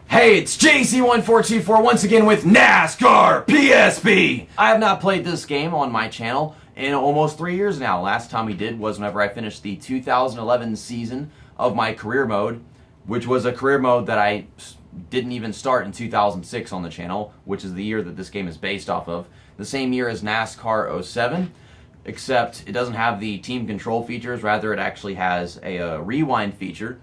Hey, it's JC1424 once again with NASCAR Psp. I have not played this game on my channel in almost 3 years now. Last time we did was whenever I finished the 2011 season of my career mode, which was a career mode that I didn't even start in 2006 on the channel, which is the year that this game is based off of. The same year as NASCAR 07, except it doesn't have the team control features. Rather, it actually has a rewind feature.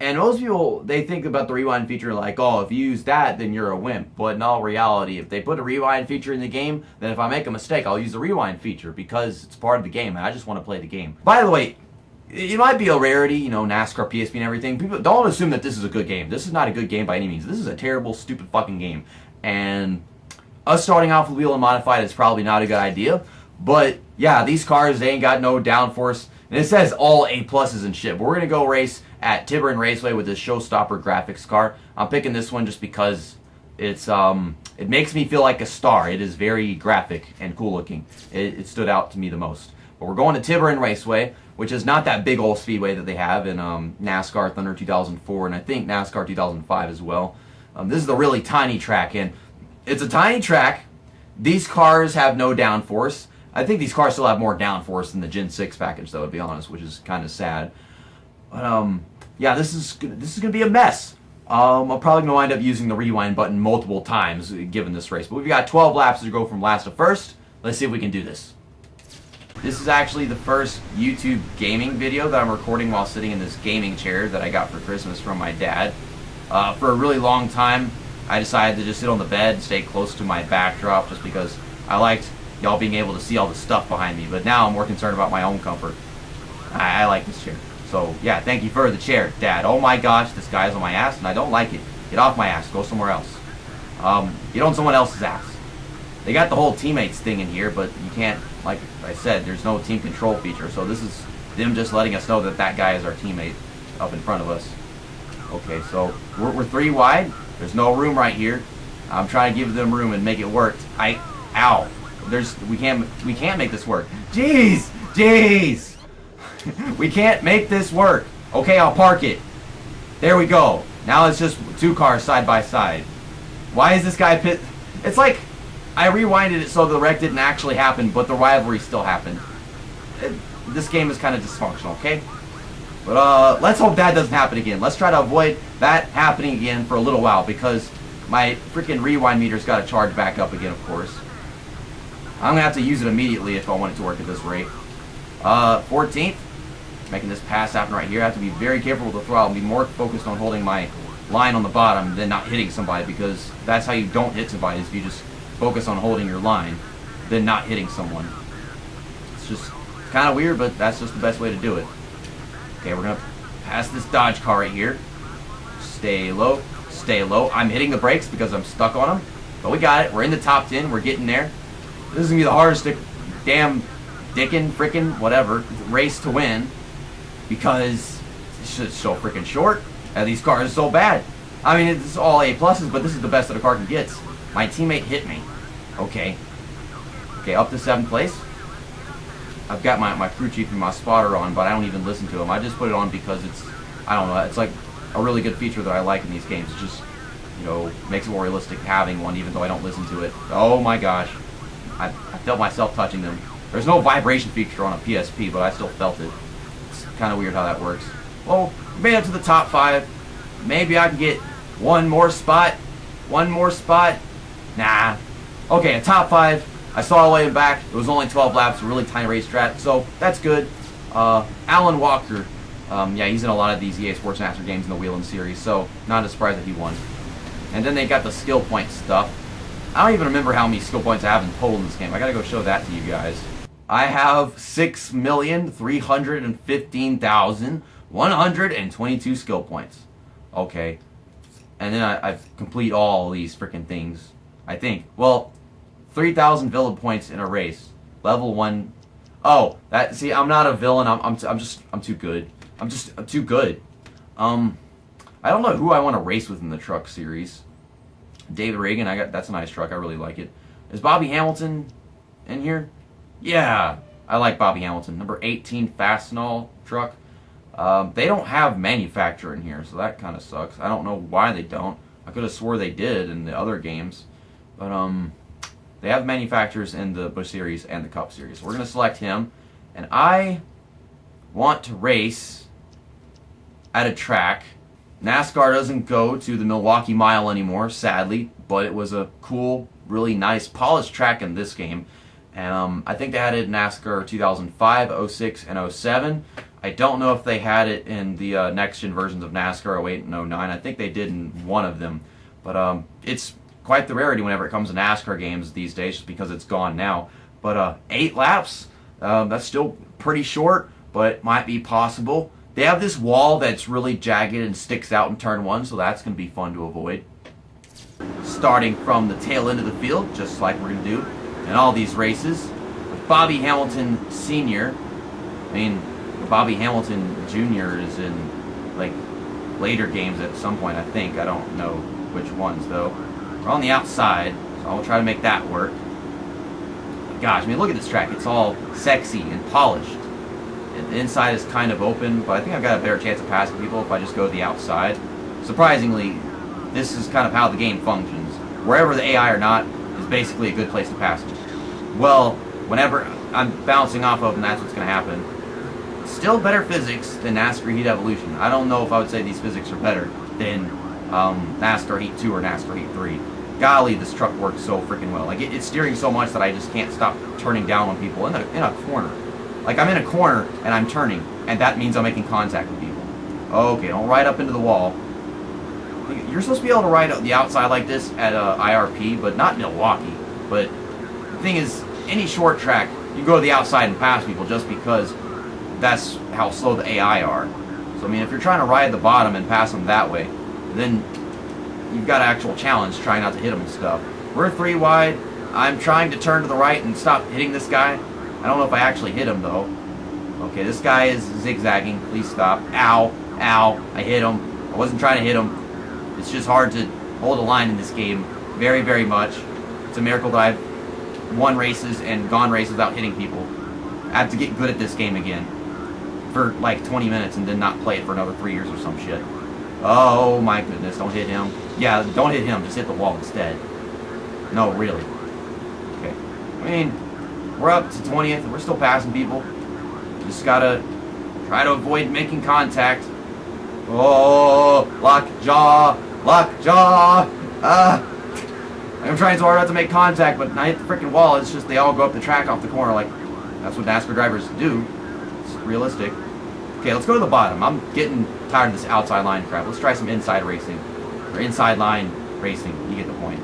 And most people, they think about the rewind feature like, oh, if you use that, then you're a wimp. But in all reality, if they put a rewind feature in the game, then if I make a mistake, I'll use the rewind feature because it's part of the game, and I just want to play the game. By the way, it might be a rarity, you know, NASCAR Psp and everything. People don't assume that this is a good game. This is not a good game by any means. This is a terrible, stupid fucking game. And us starting off with wheel and modified is probably not a good idea. But yeah, these cars, they ain't got no downforce. And it says all A pluses and shit. But we're going to go race at Tiburon Raceway with this Showstopper graphics car. I'm picking this one just because it's it makes me feel like a star. It is very graphic and cool looking. It stood out to me the most. But we're going to Tiburon Raceway, which is not that big old speedway that they have in NASCAR Thunder 2004 and I think NASCAR 2005 as well. This is a really tiny track, and it's a tiny track. These cars have no downforce. I think these cars still have more downforce than the Gen 6 package, though, to be honest, which is kind of sad. But yeah, this is gonna be a mess. I'm probably gonna wind up using the rewind button multiple times given this race. But we've got 12 laps to go from last to first. Let's see if we can do this. This is actually the first YouTube gaming video that I'm recording while sitting in this gaming chair that I got for Christmas from my dad. For a really long time, I decided to just sit on the bed and stay close to my backdrop just because I liked y'all being able to see all the stuff behind me. But now I'm more concerned about my own comfort. I like this chair. So yeah, thank you for the chair, Dad. Oh my gosh, this guy's on my ass and I don't like it. Get off my ass, go somewhere else. Get on someone else's ass. They got the whole teammates thing in here, but you can't, like I said, there's no team control feature. So this is them just letting us know that that guy is our teammate up in front of us. Okay, so we're 3 wide. There's no room right here. I'm trying to give them room and make it work. Ow. We can't make this work. Jeez. We can't make this work. Okay, I'll park it. There we go. Now it's just 2 cars side by side. Why is this guy pit? It's like I rewinded it so the wreck didn't actually happen, but the rivalry still happened. This game is kind of dysfunctional, okay? But let's hope that doesn't happen again. Let's try to avoid that happening again for a little while because my freaking rewind meter's got to charge back up again, of course. I'm going to have to use it immediately if I want it to work at this rate. 14th. Making this pass happen right here. I have to be very careful with the throttle and be more focused on holding my line on the bottom than not hitting somebody, because that's how you don't hit somebody, is if you just focus on holding your line than not hitting someone. It's just kind of weird, but that's just the best way to do it. Okay, we're going to pass this Dodge car right here. Stay low. Stay low. I'm hitting the brakes because I'm stuck on them. But we got it. We're in the top 10. We're getting there. This is going to be the hardest damn frickin' whatever race to win because it's just so freaking short and these cars are so bad. I mean, it's all A pluses, but this is the best that a car can get. My teammate hit me. Okay, up to 7th place. I've got my crew chief and my spotter on, but I don't even listen to him. I just put it on because it's, I don't know, it's like a really good feature that I like in these games. It just, you know, makes it more realistic having one even though I don't listen to it. Oh my gosh, I felt myself touching them. There's no vibration feature on a PSP, but I still felt it. It's kind of weird how that works. Well, made it to the top 5. Maybe I can get one more spot. Nah. Okay, a top 5. I saw all the way back. It was only 12 laps, a really tiny racetrack, so that's good. Alan Walker, yeah, he's in a lot of these EA Sports Master games in the Wheeling series, so not a surprise that he won. And then they got the skill point stuff. I don't even remember how many skill points I have in total in this game. I gotta go show that to you guys. I have 6,315,122 skill points. Okay. And then I complete all these freaking things. I think. Well, 3,000 villain points in a race. Level 1. Oh, see, I'm not a villain. I'm too good. I'm too good. I don't know who I want to race with in the truck series. David Reagan, that's a nice truck. I really like it. Is Bobby Hamilton in here? Yeah, I like Bobby Hamilton. Number 18 Fastenal truck. They don't have manufacturer in here, so that kind of sucks. I don't know why they don't. I could have swore they did in the other games. But they have manufacturers in the Busch Series and the Cup Series. So we're going to select him. And I want to race at a track. NASCAR doesn't go to the Milwaukee Mile anymore, sadly. But it was a cool, really nice, polished track in this game. And I think they had it in NASCAR 2005, 06, and 07. I don't know if they had it in the next-gen versions of NASCAR 08 and 09. I think they did in one of them. But it's quite the rarity whenever it comes to NASCAR games these days, just because it's gone now. But 8 laps, that's still pretty short, but it might be possible. They have this wall that's really jagged and sticks out in turn 1, so that's going to be fun to avoid. Starting from the tail end of the field, just like we're going to do in all these races, with Bobby Hamilton Sr. I mean, Bobby Hamilton Jr. is in, like, later games at some point, I think. I don't know which ones, though. We're on the outside, so I'll try to make that work. Gosh, I mean, look at this track. It's all sexy and polished. The inside is kind of open, but I think I've got a better chance of passing people if I just go to the outside. Surprisingly, this is kind of how the game functions. Wherever the AI or not is basically a good place to pass them. Well, whenever I'm bouncing off of them, that's what's going to happen. Still better physics than NASCAR Heat Evolution. I don't know if I would say these physics are better than NASCAR Heat 2 or NASCAR Heat 3. Golly, this truck works so freaking well. Like, it's steering so much that I just can't stop turning down on people in a corner. Like, I'm in a corner and I'm turning, and that means I'm making contact with people. Okay, don't ride up into the wall. You're supposed to be able to ride the outside like this at IRP, but not Milwaukee. But the thing is, any short track, you go to the outside and pass people just because that's how slow the AI are. So, I mean, if you're trying to ride the bottom and pass them that way, then you've got an actual challenge trying not to hit them and stuff. We're 3 wide. I'm trying to turn to the right and stop hitting this guy. I don't know if I actually hit him, though. Okay, this guy is zigzagging. Please stop. Ow. Ow. I hit him. I wasn't trying to hit him. It's just hard to hold a line in this game. Very, very much. It's a miracle that I've won races and gone races without hitting people. I have to get good at this game again for like 20 minutes and then not play it for another 3 years or some shit. Oh my goodness, don't hit him. Yeah, don't hit him, just hit the wall instead. No, really. Okay. I mean, we're up to 20th, we're still passing people. Just gotta try to avoid making contact. Oh, lockjaw, lockjaw. I'm trying so hard not to make contact, but when I hit the freaking wall, it's just they all go up the track off the corner. Like, that's what NASCAR drivers do. It's realistic. Okay, let's go to the bottom. I'm getting tired of this outside line crap. Let's try some inside racing. Or inside line racing. You get the point.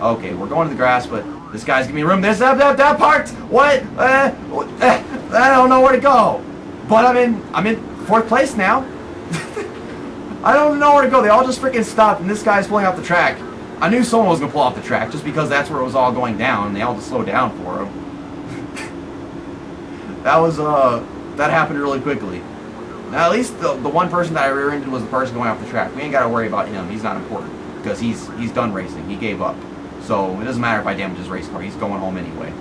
Okay, we're going to the grass, but this guy's giving me room. This, that part! What? I don't know where to go. But I'm in 4th place now. I don't know where to go. They all just freaking stopped, and this guy's pulling off the track. I knew someone was going to pull off the track, just because that's where it was all going down, and they all just slowed down for him. That happened really quickly. Now, at least the one person that I rear-ended was the person going off the track. We ain't got to worry about him. He's not important, because he's done racing. He gave up. So, it doesn't matter if I damage his race car. He's going home anyway.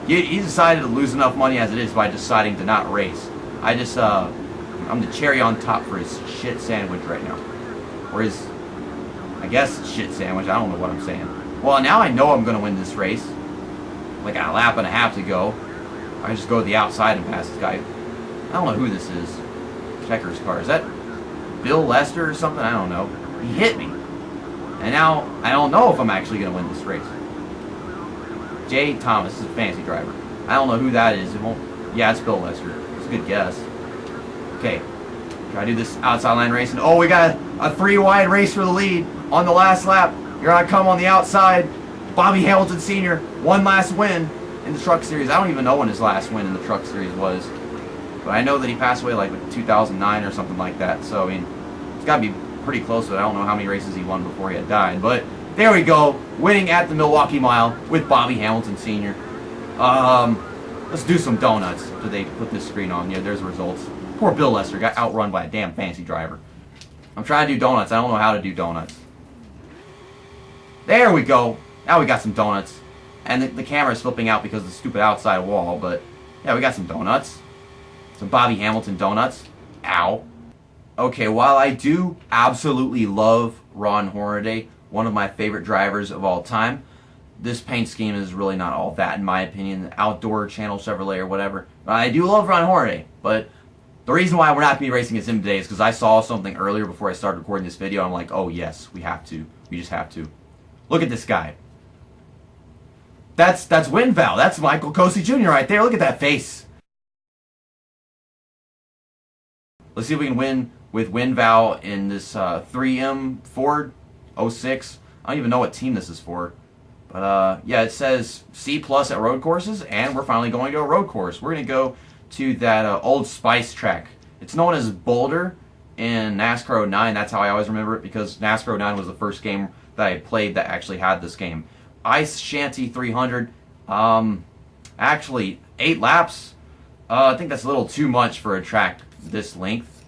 He decided to lose enough money as it is by deciding to not race. I'm the cherry on top for his shit sandwich right now. Or his, I guess, shit sandwich. I don't know what I'm saying. Well, now I know I'm going to win this race. Like a lap and a half to go. I just go to the outside and pass this guy. I don't know who this is. Checker's car. Is that Bill Lester or something? I don't know. He hit me. And now I don't know if I'm actually going to win this race. Jay Thomas is a fancy driver. I don't know who that is. It won't. Yeah, it's Bill Lester. It's a good guess. Okay. Try to do this outside line racing. Oh, we got a 3 wide race for the lead on the last lap. You're going to come on the outside. Bobby Hamilton Sr. One last win in the Truck Series. I don't even know when his last win in the Truck Series was. But I know that he passed away like 2009 or something like that. So, I mean, it's got to be pretty close to it. I don't know how many races he won before he had died. But there we go. Winning at the Milwaukee Mile with Bobby Hamilton Sr. Let's do some donuts after they put this screen on. Yeah, there's the results. Poor Bill Lester got outrun by a damn fancy driver. I'm trying to do donuts. I don't know how to do donuts. There we go. Now we got some donuts. And the camera's flipping out because of the stupid outside wall. But, yeah, we got some donuts. Some Bobby Hamilton donuts. Ow. Okay, while I do absolutely love Ron Hornaday, one of my favorite drivers of all time. This paint scheme is really not all that, in my opinion. Outdoor Channel Chevrolet or whatever. I do love Ron Hornaday, but the reason why we're not going to be racing against him today is because I saw something earlier before I started recording this video. I'm like, oh yes, we have to. We just have to. Look at this guy. That's WinVal. That's Michael Cosi Jr. right there. Look at that face. Let's see if we can win with WinVal in this 3M Ford 06. I don't even know what team this is for. But yeah, it says C+ at road courses, and we're finally going to a road course. We're going to go to that Old Spice track. It's known as Boulder in NASCAR 09. That's how I always remember it, because NASCAR 09 was the first game that I played that actually had this game. Ice Shanty 300. Actually, 8 laps. I think that's a little too much for a track this length,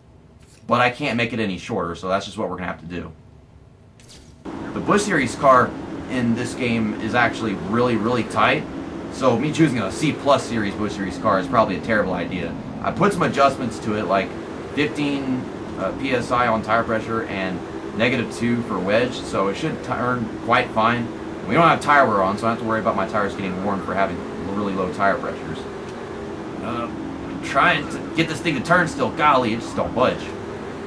but I can't make it any shorter, so that's just what we're going to have to do. The Busch Series car in this game is actually really, really tight. So me choosing a C+ series Busch Series car is probably a terrible idea. I put some adjustments to it, like 15 PSI on tire pressure and -2 for wedge, so it should turn quite fine. We don't have tire wear on, so I don't have to worry about my tires getting worn for having really low tire pressures. I'm trying to get this thing to turn still. Golly, it just don't budge.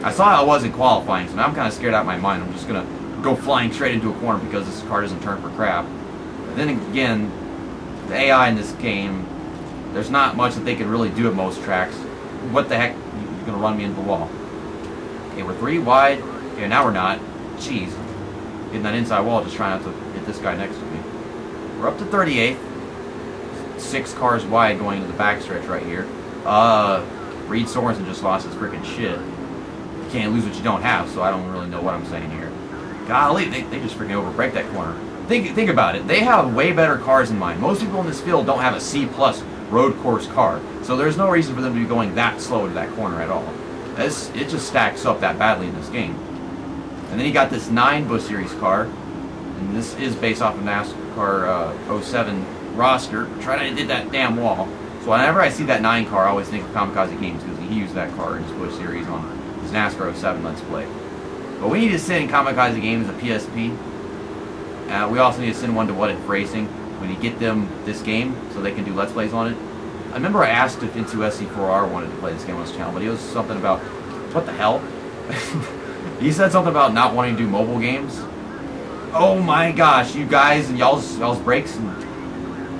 I saw how it was in qualifying, so now I'm kind of scared out of my mind. I'm just going to go flying straight into a corner because this car doesn't turn for crap. But then again, the AI in this game, there's not much that they can really do at most tracks. What the heck? You're going to run me into the wall. Okay, we're 3 wide. Okay, now we're not. Jeez. Getting that inside wall, just trying not to hit this guy next to me. We're up to 38th. 6 cars wide going into the backstretch right here. Reed Sorensen just lost his freaking shit. You can't lose what you don't have, so I don't really know what I'm saying here. Golly, they just freaking overbreak that corner. Think about it. They have way better cars than mine. Most people in this field don't have a C+ road course car, so there's no reason for them to be going that slow to that corner at all. It just stacks up that badly in this game. And then you got this 9 Busch Series car, and this is based off of NASCAR 07 roster. Try to hit that damn wall. So whenever I see that 9 car, I always think of Kamikaze Games, because he used that car in his Busch Series on his NASCAR 07 Let's Play. But we need to send Kamikaze Games a PSP. We also need to send one to What If Racing. We need to get them this game so they can do Let's Plays on it. I remember I asked if Into SC4R wanted to play this game on his channel, but he was something about, what the hell? He said something about not wanting to do mobile games. Oh my gosh, you guys and y'all's brakes.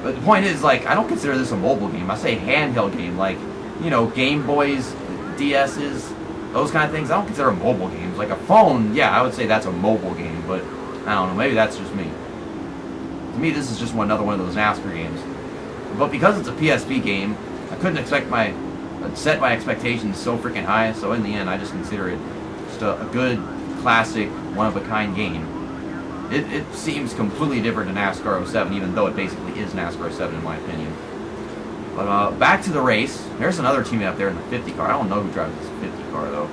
But the point is, like, I don't consider this a mobile game. I say handheld game, like, you know, Game Boys, DS's, those kind of things. I don't consider them mobile games. Like a phone, yeah, I would say that's a mobile game, but I don't know, maybe that's just me. To me, this is just another one of those NASCAR games. But because it's a PSP game, I couldn't set my expectations so freaking high, so in the end, I just consider it just a good, classic, one-of-a-kind game. It seems completely different to NASCAR 07, even though it basically is NASCAR 07 in my opinion. But back to the race. There's another teammate up there in the 50 car. I don't know who drives this 50 car, though.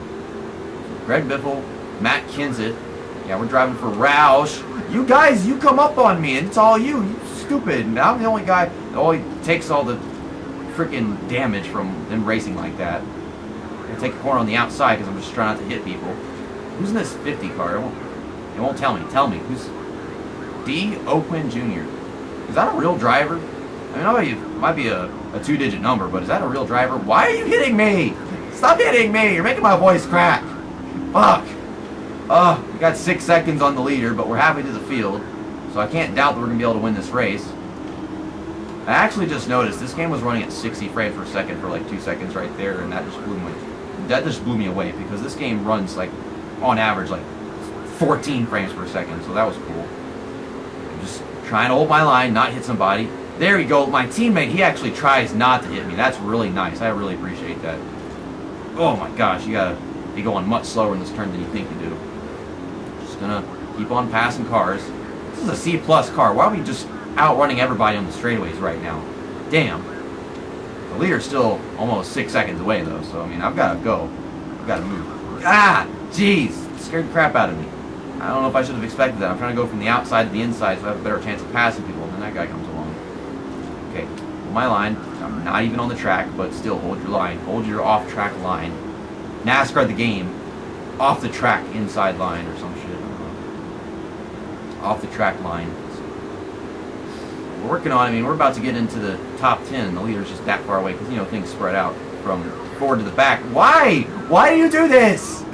Greg Biffle, Matt Kenseth. Yeah, we're driving for Roush. You guys, you come up on me, and it's all you. You stupid. And I'm the only guy that only takes all the freaking damage from them racing like that. I take a corner on the outside because I'm just trying not to hit people. Who's in this 50 car? It won't tell me. Tell me. Who's D. O'Quinn Jr.? Is that a real driver? I mean, it might be a 2-digit number, but is that a real driver? Why are you hitting me? Stop hitting me. You're making my voice crack. Fuck. We got 6 seconds on the leader, but we're halfway to the field, so I can't doubt that we're going to be able to win this race. I actually just noticed this game was running at 60 frames per second for like 2 seconds right there, and that just blew me away, because this game runs like on average like 14 frames per second, so that was cool. I'm just trying to hold my line, not hit somebody. There we go. My teammate, he actually tries not to hit me. That's really nice. I really appreciate that. Oh my gosh, you gotta be going much slower in this turn than you think you do. Just gonna keep on passing cars. This is a C+ car. Why are we just outrunning everybody on the straightaways right now? Damn. The leader's still almost 6 seconds away though, so I mean, I've gotta go. I've gotta move. Ah, jeez. It scared the crap out of me. I don't know if I should have expected that. I'm trying to go from the outside to the inside so I have a better chance of passing people, and then that guy comes along. Okay, hold my line. I'm not even on the track, but still hold your line. Hold your off-track line. NASCAR the game. Off the track inside line or some shit. I don't know. off the track line. We're working on, I mean, we're about to get into the top 10. The leader's just that far away because, you know, things spread out from forward to the back. Why? Why do you do this?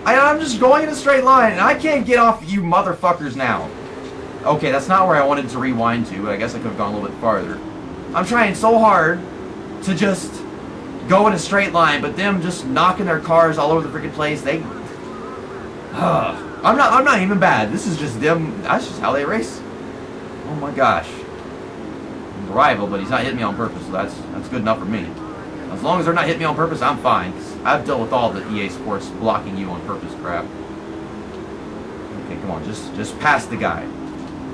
I'm just going in a straight line, and I can't get off you motherfuckers now. Okay, that's not where I wanted to rewind to, but I guess I could have gone a little bit farther. I'm trying so hard to just go in a straight line, but them just knocking their cars all over the freaking place. They... I'm not even bad. This is just them. That's just how they race. Oh my gosh. He's a rival, but he's not hitting me on purpose, so that's good enough for me. As long as they're not hitting me on purpose, I'm fine. I've dealt with all the EA Sports blocking you on purpose crap. Okay, come on, just pass the guy.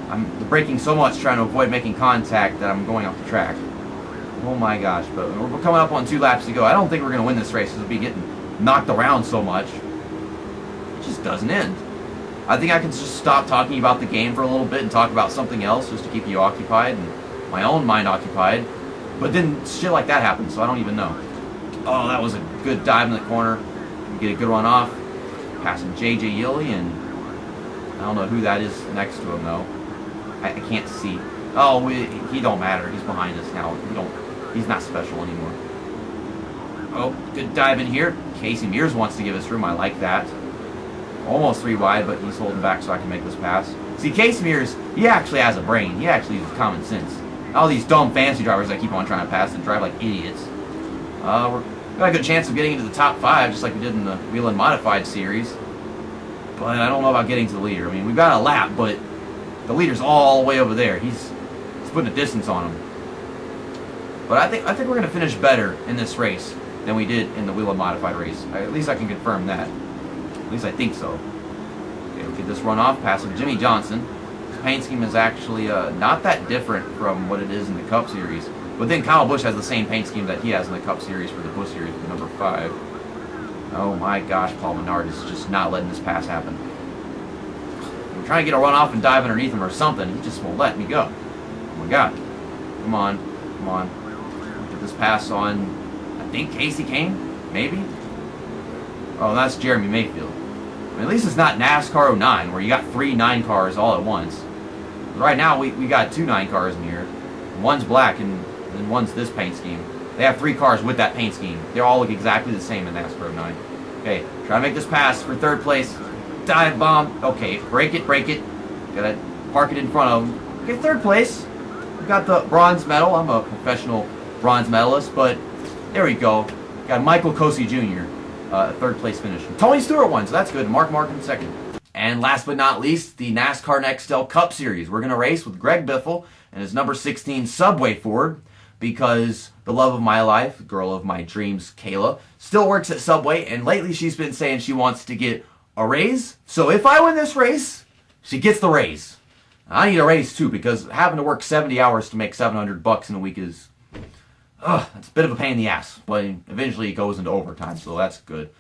I'm braking so much trying to avoid making contact that I'm going off the track. Oh my gosh, but we're coming up on 2 laps to go. I don't think we're going to win this race because we'll be getting knocked around so much. It just doesn't end. I think I can just stop talking about the game for a little bit and talk about something else just to keep you occupied and my own mind occupied. But then shit like that happens, so I don't even know. Oh, that was a good dive in the corner. Get a good run off. Passing JJ Yilly, and I don't know who that is next to him though. I can't see. Oh, he don't matter. He's behind us now. He's not special anymore. Oh, good dive in here. Casey Mears wants to give us room. I like that. Almost 3 wide, but he's holding back so I can make this pass. See, Casey Mears, he actually has a brain. He actually uses common sense. All these dumb fancy drivers that keep on trying to pass and drive like idiots. We got a good chance of getting into the top 5, just like we did in the Wheel and Modified series. But I don't know about getting to the leader. I mean, we've got a lap, but the leader's all the way over there. He's putting a distance on him. But I think we're going to finish better in this race than we did in the Wheel and Modified race. At least I can confirm that. At least I think so. Okay, we'll get this run off, passing Jimmy Johnson. His paint scheme is actually not that different from what it is in the Cup Series. But then Kyle Busch has the same paint scheme that he has in the Cup Series for the Busch Series with number 5. Oh my gosh, Paul Menard is just not letting this pass happen. I'm trying to get a run off and dive underneath him or something. He just won't let me go. Oh my god. Come on. Come on. Get this pass on, I think Casey Kane? Maybe? Oh, that's Jeremy Mayfield. I mean, at least it's not NASCAR 09, where you got 3 9 cars all at once. Right now, we got 2 9 cars in here. One's black and one's this paint scheme. They have 3 cars with that paint scheme. They all look exactly the same in NASCAR 09. Okay, try to make this pass for 3rd place. Dive bomb. Okay, break it. Gotta park it in front of them. Okay, 3rd place. We got the bronze medal. I'm a professional bronze medalist, but there we go. Got Michael Kosey Jr. 3rd place finish. Tony Stewart won, so that's good. Mark Martin 2nd. And last but not least, the NASCAR Nextel Cup Series. We're going to race with Greg Biffle and his number 16 Subway Ford because the love of my life, girl of my dreams, Kayla, still works at Subway, and lately she's been saying she wants to get a raise. So if I win this race, she gets the raise. I need a raise too because having to work 70 hours to make $700 in a week is... it's a bit of a pain in the ass, but eventually it goes into overtime, so that's good.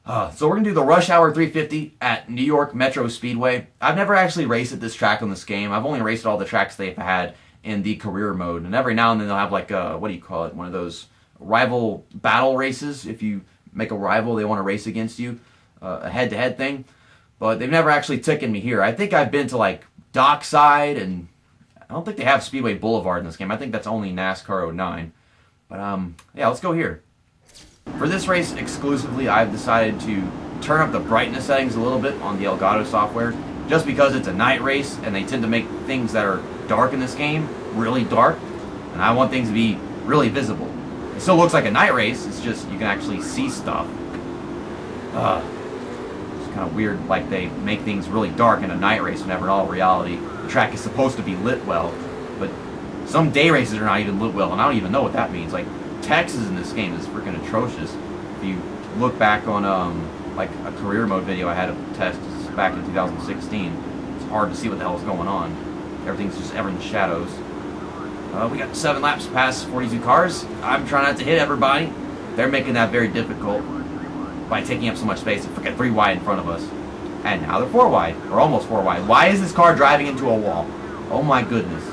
So we're going to do the Rush Hour 350 at New York Metro Speedway. I've never actually raced at this track on this game. I've only raced at all the tracks they've had in the career mode, and every now and then they'll have like a, what do you call it, one of those rival battle races. If you make a rival, they want to race against you, a head-to-head thing. But they've never actually taken me here. I think I've been to like Dockside, and I don't think they have Speedway Boulevard in this game. I think that's only NASCAR 09. But, yeah, let's go here. For this race exclusively, I've decided to turn up the brightness settings a little bit on the Elgato software, just because it's a night race, and they tend to make things that are dark in this game really dark, and I want things to be really visible. It still looks like a night race, it's just you can actually see stuff. It's kind of weird, like they make things really dark in a night race whenever in all reality the track is supposed to be lit well, but some day races are not even lit well, and I don't even know what that means. Like, Texas in this game is freaking atrocious. If you look back on like a career mode video I had of Texas back in 2016, it's hard to see what the hell is going on. Everything's just ever in the shadows. We got 7 laps past 42 cars. I'm trying not to hit everybody. They're making that very difficult by taking up so much space. They forget 3 wide in front of us. And now they're 4 wide, or almost 4 wide. Why is this car driving into a wall? Oh my goodness.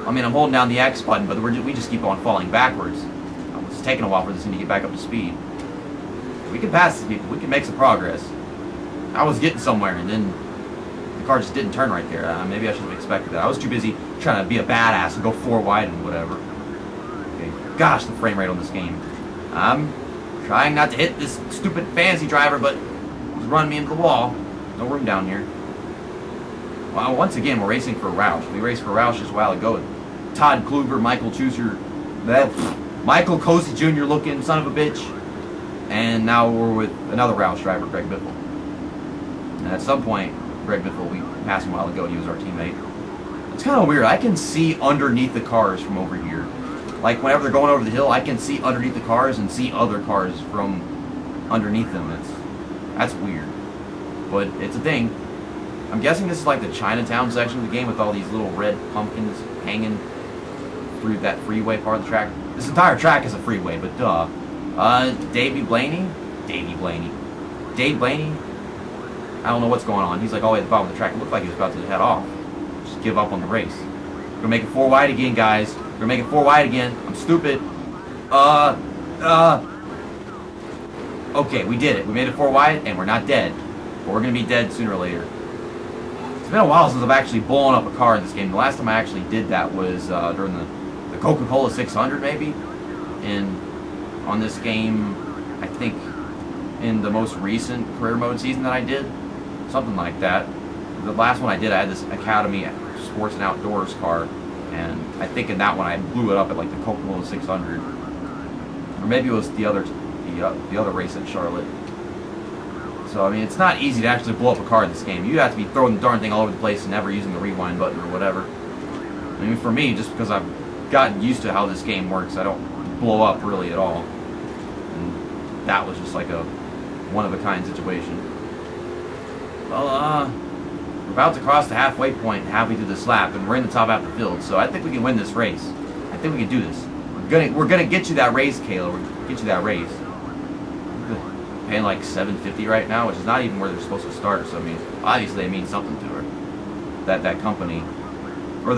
I mean, I'm holding down the X button, but we just keep on falling backwards. It's taking a while for this thing to get back up to speed. We can pass these people. We can make some progress. I was getting somewhere, and then car just didn't turn right there. Maybe I should have expected that. I was too busy trying to be a badass and go 4 wide and whatever. Okay, gosh, the frame rate on this game. I'm trying not to hit this stupid fantasy driver, but he's running me into the wall. No room down here. Well, once again, we're racing for Roush. We raced for Roush just a while ago. Todd Kluger, Michael Chooser, that Michael Cosi Jr. looking son of a bitch. And now we're with another Roush driver, Greg Biffle. And at some point, Greg Biffle, we passed him a while ago, he was our teammate. It's kind of weird. I can see underneath the cars from over here. Like, whenever they're going over the hill, I can see underneath the cars and see other cars from underneath them. That's weird. But it's a thing. I'm guessing this is like the Chinatown section of the game with all these little red pumpkins hanging through that freeway part of the track. This entire track is a freeway, but duh. Dave Blaney? I don't know what's going on. He's like all the way at the bottom of the track. It looked like he was about to head off. Just give up on the race. We're gonna make it 4 wide again, guys. We're gonna make it 4 wide again. I'm stupid. Okay, we did it. We made it 4 wide, and we're not dead. But we're gonna be dead sooner or later. It's been a while since I've actually blown up a car in this game. The last time I actually did that was during the Coca-Cola 600, maybe. And on this game, I think in the most recent career mode season that I did, something like that. The last one I did, I had this Academy Sports and Outdoors car, and I think in that one I blew it up at like the Coca-Cola 600, or maybe it was the other race at Charlotte. So I mean, it's not easy to actually blow up a car in this game. You have to be throwing the darn thing all over the place and never using the rewind button or whatever. I mean, for me, just because I've gotten used to how this game works, I don't blow up really at all. And that was just like a one-of-a-kind situation. Well, we're about to cross the halfway point halfway through this lap, and we're in the top half of the field, so I think we can win this race. I think we can do this. We're gonna get you that race, Kayla. We're gonna get you that race. We're paying like $750 right now, which is not even where they're supposed to start. So I mean, obviously they mean something to her. That company, or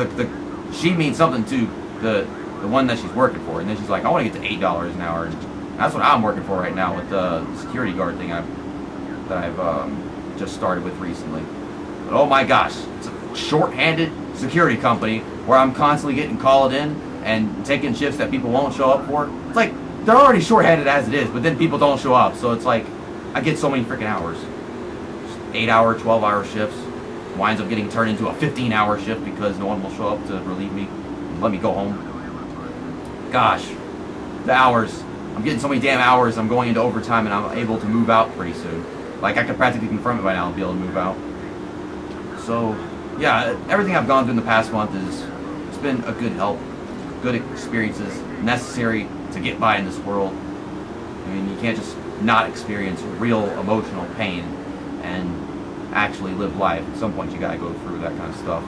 she means something to the one that she's working for, and then she's like, I want to get to $8 an hour. And that's what I'm working for right now with the security guard thing that I've just started with recently. But oh my gosh, it's a short-handed security company where I'm constantly getting called in and taking shifts that people won't show up for. It's like, they're already short-handed as it is, but then people don't show up. So it's like, I get so many freaking hours. 8-hour, 12-hour shifts. Winds up getting turned into a 15-hour shift because no one will show up to relieve me and let me go home. Gosh, the hours. I'm getting so many damn hours, I'm going into overtime and I'm able to move out pretty soon. Like, I could practically confirm it by now and be able to move out. So, yeah, everything I've gone through in the past month it's been a good help, good experiences, necessary to get by in this world. I mean, you can't just not experience real emotional pain and actually live life. At some point, you gotta go through that kind of stuff.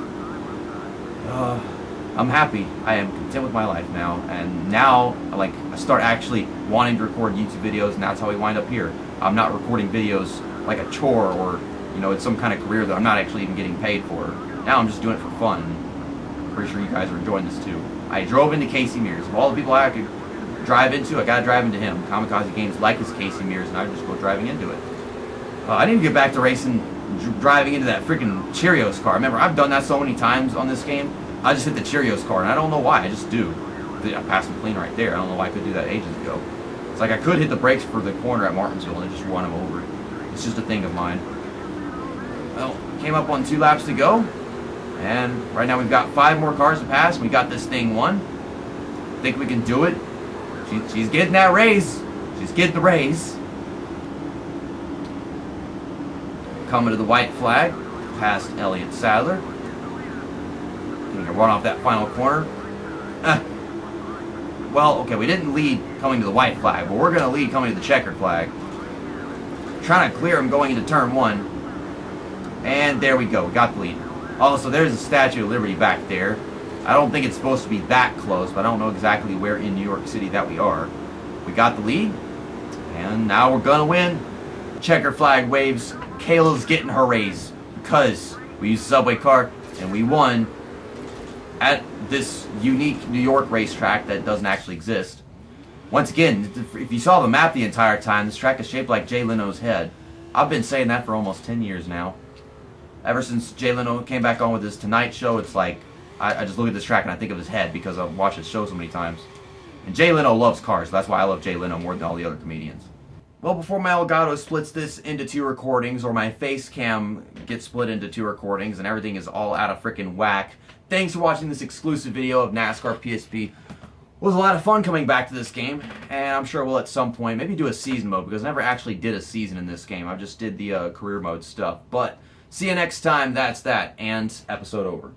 I'm happy. I am content with my life now, and now, like, I start actually wanting to record YouTube videos, and that's how we wind up here. I'm not recording videos like a chore or, you know, it's some kind of career that I'm not actually even getting paid for. Now I'm just doing it for fun. I'm pretty sure you guys are enjoying this too. I drove into Casey Mears. Of all the people I could drive into, I gotta drive into him. Kamikaze Games like his Casey Mears, and I just go driving into it. I need to get back to racing, driving into that freaking Cheerios car. Remember, I've done that so many times on this game. I just hit the Cheerios car, and I don't know why. I just do. I passed him clean right there. I don't know why I could do that ages ago. It's like I could hit the brakes for the corner at Martinsville and just run him over. It's just a thing of mine. Well, came up on 2 laps to go, and right now we've got 5 more cars to pass. We got this thing won. Think we can do it. She's getting that raise. She's getting the raise. Coming to the white flag, past Elliott Sadler. Going to run off that final corner. Well, okay, we didn't lead coming to the white flag, but we're going to lead coming to the checkered flag. Trying to clear him going into turn 1. And there we go, we got the lead. Also, there's the Statue of Liberty back there. I don't think it's supposed to be that close, but I don't know exactly where in New York City that we are. We got the lead, and now we're going to win. Checker flag waves. Kayla's getting her raise because we used the subway car, and we won at this unique New York racetrack that doesn't actually exist. Once again, if you saw the map the entire time, this track is shaped like Jay Leno's head. I've been saying that for almost 10 years now. Ever since Jay Leno came back on with his Tonight Show, it's like, I just look at this track and I think of his head because I've watched his show so many times. And Jay Leno loves cars. That's why I love Jay Leno more than all the other comedians. Well, before my Elgato splits this into 2 recordings, or my face cam gets split into 2 recordings, and everything is all out of frickin' whack, thanks for watching this exclusive video of NASCAR PSP. It was a lot of fun coming back to this game, and I'm sure we'll at some point maybe do a season mode, because I never actually did a season in this game. I just did the career mode stuff. But see you next time. That's that, and episode over.